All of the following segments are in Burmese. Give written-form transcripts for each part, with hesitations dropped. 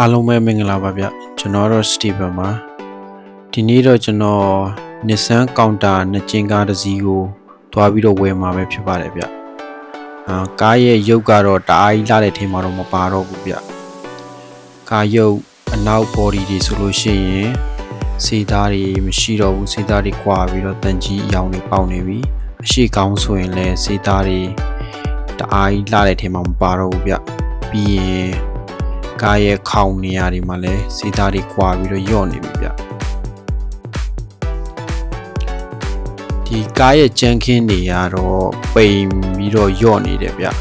အားလုံးပဲမင်္ဂလာပါဗျကျွန်တော်တော့ Steven ပါဒီနေ့တော့ကျွန်တော် Nissan Counter နှစ်ကျင်းကားတစ်စီးကိုသွားပြီးတော့ဝယ်မှာပဲဖြစ်ပါတယ်ဗျကားရဲ့ရုပ်ကတော့တအားကြီးလာတဲ့ထင်မှာတော့မပါတော့ဘူးဗျကားရုပ်အနောက် body တွေဆိုလို့ရှိရင်စေးသားတွေမရှိတော့ဘူးစေးသားတွေကွာပြီးတော့တန်ကြီးအယောင်တွေပေါက်နေပြီအရှိကောင်းဆိုရင်လည်းစေးသားတွေတအားကြီးလာတဲ့ထင်မှာမပါတော့ဘူးဗျပြီးရင်ကားရဲ့ခေါင်းနေရာတွေမှာလည်းစေးသားတွေကွာပြီးတော့ညော့နေပြီဗျဒီကားရဲ့ကြမ်းခင်းတွေကတော့ပိန်ပြီးတော့ညော့နေတယ်ဗျဒါ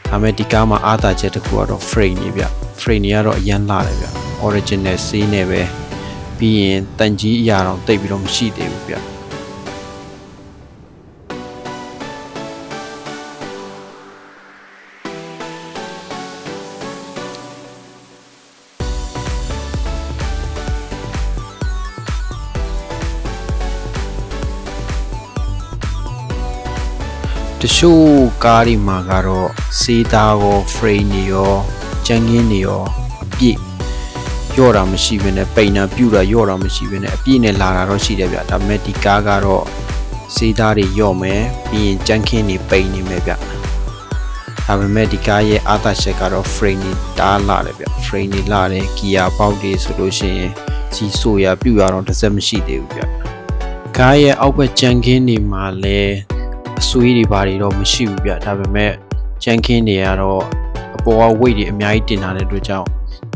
ပေမဲ့ဒီကားမှာအားသာချက်တစ်ခုကတော့ frame တွေဗျ frame တွေကတော့အရန်လာတယ်ဗျ original ဆေးနဲ့ပဲပြီးရင်တန်ကြီးအရာတော့တိတ်ပြီးတော့မရှိသေးဘူးဗျတချို့ကားတွေမှာကတော့စေးသားရော frame တွေရောကြမ်းခင်းတွေရောအပြည့်ရော့တာမရှိဘဲနဲ့ပိန်တာပြူတာရော့တာမရှိဘဲနဲ့အပြည့်နဲ့လာတာတော့ရှိတယ်ဗျဒါပေမဲ့ဒီကားကတော့စေးသားတွေရော့မယ်ပြီးရင်ကြမ်းခင်းတွေပိန်နေမယ်ဗျဒါပေမဲ့ဒီကားရဲ့အားသာချက်ကတော့ frame တွေတားလာတယ်ဗျ frame တွေလာတယ် gear ပေါက်တွေဆိုလို့ရှိရင်စီဆိုရပြူရတော့တစ်စက်မရှိသေးဘူးဗျကားရဲ့အောက်ဘက်ကြမ်းခင်းတွေမှာလည်းအဆွေးတွေဘာတွေတော့မရှိဘူးဗျဒါပေမဲ့ကြမ်းခင်းတွေကတော့အပေါ်က weight တွေအများကြီးတင်လာတဲ့အတွက်ကြောင့်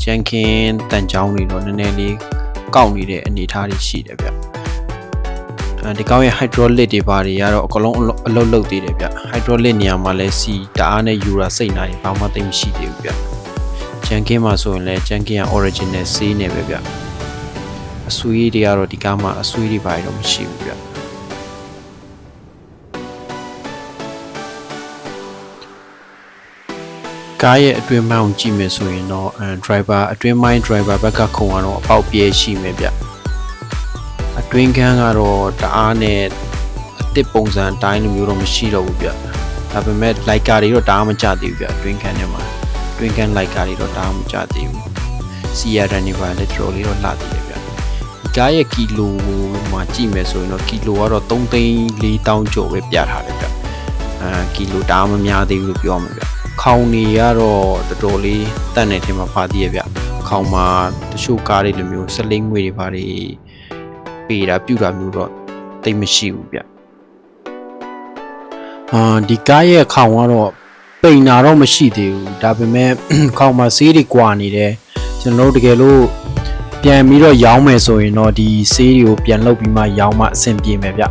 ကြမ်းခင်းတန်ချောင်းတွေတော့နည်းနည်းလေးကောက်နေတဲ့အနေအထားတွေရှိတယ်ဗျဒီကောင်းရဲ့ hydraulic တွေဘာတွေကတော့အကလုံးအလုပ်လုပ်သေးတယ်ဗျ hydraulic နေရာမှာလည်းစီတအားနဲ့ယူတာစိတ်နာတွေဘာမှသိမရှိသေးဘူးဗျကြမ်းခင်းမှာဆိုရင်လည်းကြမ်းခင်းက original ဆေးနေပဲဗျအဆွေးတွေကတော့ဒီကားမှာအဆွေးတွေဘာတွေတော့မရှိဘူးဗျကားရဲ့အတွင်းပိုင်းကိုကြည့်မယ်ဆိုရင်တော့driver အတွင်းပိုင်း driver ဘက်ကခုံကတော့အပေါက်ပြဲရှိမယ်ဗျအတွင်းခန်းကတော့တအားနဲ့အသစ်ပုံစံအတိုင်းလိုမျိုးတော့မရှိတော့ဘူးဗျဒါပေမဲ့ like ကားတွေတော့တအားမကျသေးဘူးဗျအတွင်းခန်းထဲမှာအတွင်းခန်း like ကားတွေတော့တအားမကျသေးဘူးစီယာတန်တွေပါလည်းတော်တော်လေးတော့လှသေးတယ်ဗျဒီကားရဲ့ကီလိုမှာကြည့်မယ်ဆိုရင်တော့ကီလိုကတော့3,400,000ကျော်ပဲပြထားတယ်ဗျကီလိုတအားမများသေးဘူးလို့ပြောမှာဗျခေါင်းတွေကတော့တော်တော်လေးတတ်နေတယ်မှာပါသေးရဲ့ဗျခေါင်းမှာတချို့ကားတွေလိုမျိုးစလိန်ငွေတွေပါတွေပေတာပြူတာမျိုးတော့တိတ်မရှိဘူးဗျဒီကားရဲ့ခေါင်းကတော့ပိန်တာတော့မရှိသေးဘူးဒါပေမဲ့ခေါင်းမှာဆေးတွေကွာနေတယ်ကျွန်တော်တို့တကယ်လို့ပြန်ပြီးတော့ရောင်းမယ်ဆိုရင်တော့ဒီဆေးတွေကိုပြန်လုပ်ပြီးမှရောင်းမှအဆင်ပြေမယ်ဗျ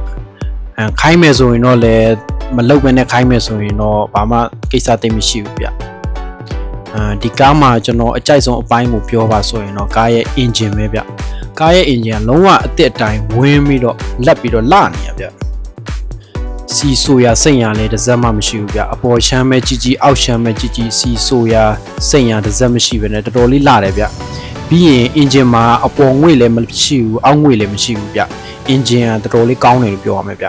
ခိုင်းမယ်ဆိုရင်တော့လည်းမလုတ်ပဲနဲ့ခိုင်းမယ်ဆိုရင်တော့ဘာမှကိစ္စသိမရှိဘူးဗျဒီကားမှာကျွန်တော်အကြိုက်ဆုံးအပိုင်းကိုပြောပါဆိုရင်တော့ကားရဲ့ engine ပဲဗျကားရဲ့ engine ကလုံးဝအသစ်အတိုင်းဝင်းပြီးတော့လက်ပြီးတော့လာနေရဗျစီဆိုရစိတ်ရလည်းတစ်စက်မှမရှိဘူးဗျအပေါ်ရှမ်းပဲကြီးကြီးအောက်ရှမ်းပဲကြီးကြီးစီဆိုရစိတ်ရတစ်စက်မရှိပဲနဲ့တော်တော်လေးလာတယ်ဗျပြီးရင် engine မှာအပေါ်ငွေ့လည်းမရှိဘူးအောက်ငွေ့လည်းမရှိဘူးဗျ engine ကတော်တော်လေးကောင်းတယ်လို့ပြောရမယ်ဗျ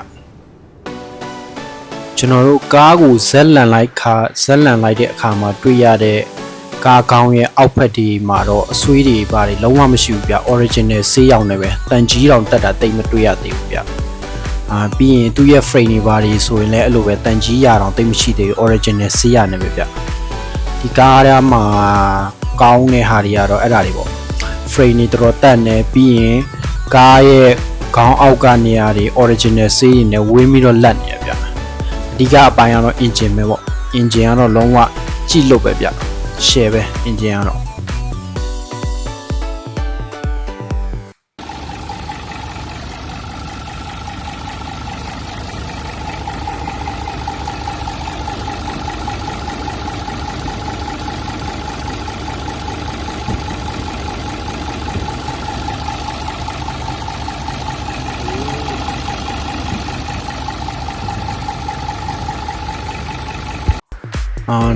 ကျွန်တော်တို့ကားကိုဇက်လန်လိုက်တဲ့အခါမှာတွေ့ရတဲ့ကားကောင်းရဲ့အောက်ဖက်ဒီမှာတော့အဆွေးတွေပါတယ်လုံးဝမရှိဘူးဗျ original ဆေးရောင်နဲ့ပဲတန်ကြီးတောင်တက်တာတိတ်မတွေ့ရသေးဘူးဗျပြီးရင်သူ့ရဲ့ frame တွေပါတယ်ဆိုရင်လည်းအဲ့လိုပဲတန်ကြီးရတောင်တိတ်မရှိသေးဘူး original ဆေးရနဲ့ပဲဗျဒီကားရမှာကောင်းတဲ့ဟာတွေကတော့အဲ့ဒါတွေပေါ့ frame တွေတော်တော်တက်နေပြီးရင်ကားရဲ့ခေါင်းအောက်ကနေရာတွေ original ဆေးရနဲ့ဝင်းပြီးတော့လက်နေရဗျအဓိကအပိုင်းကတော့ engine ပဲပေါ့ engine ကတော့လုံးဝကြည့်လို့ပဲဗျ share ပဲ engine ကတော့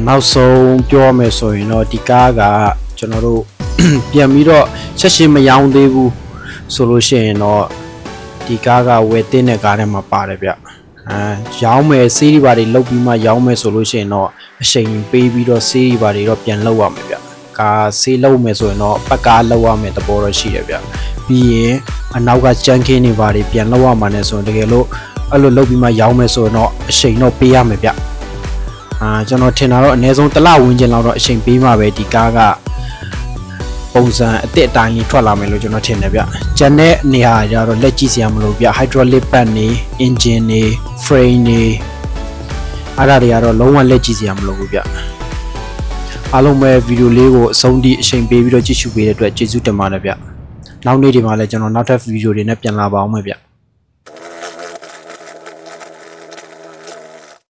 နောက်ဆုံးပြောမယ်ဆိုရင်တော့ဒီကားကကျွန်တော်တို့ပြန်ပြီးတော့ချက်ချင်းမရောင်းသေးဘူးဆိုလို့ရှိရင်တော့ဒီကားကဝယ်တင်တဲ့ကားထဲမှာပါတယ်ဗျရောင်းမယ်ဆေးတွေပါတွေလုတ်ပြီးမှရောင်းမယ်ဆိုလို့ရှိရင်တော့အချိန်ပေးပြီးတော့ဆေးတွေပါတွေတော့ပြန်လုတ်ရမယ်ဗျ ကားဆေးလုံးမယ်ဆိုရင်တော့ပတ်ကားလောက်ရမယ်သဘောတော့ရှိတယ်ဗျပြီးရင်အနောက်ကကြမ်းခင်းနေပါတွေပြန်လောက်ရမှာနဲ့ဆိုရင်တကယ်လို့အဲ့လိုလုပ်ပြီးမှရောင်းမယ်ဆိုရင်တော့အချိန်တော့ပေးရမယ်ဗျကျွန်တော်ထင်တာတော့အနည်းဆုံးတစ်လဝန်းကျင်လောက်တော့အချိန်ပေးမှပဲဒီကားကပုံစံအစ်စ်အတိုင်းလေးထွက်လာမယ်လို့ကျွန်တော်ထင်တယ်ဗျကျန်တဲ့နေရာကျတော့လက်ကြည့်စရာမလိုဗျ hydraulic pad နေ engine နေ frame နေအဲ့ဒါတွေကတော့လုံးဝလက်ကြည့်စရာမလိုဘူးဗျအားလုံးပဲဗီဒီယိုလေးကိုအဆုံးထိအချိန်ပေးပြီးတော့ကြည့်ရှုပေးတဲ့အတွက်ကျေးဇူးတင်ပါတယ်ဗျနောက်နေ့ဒီမှာလည်းကျွန်တော်နောက်ထပ်ဗီဒီယိုတွေနဲ့ပြန်လာပါအောင်မယ်ဗျ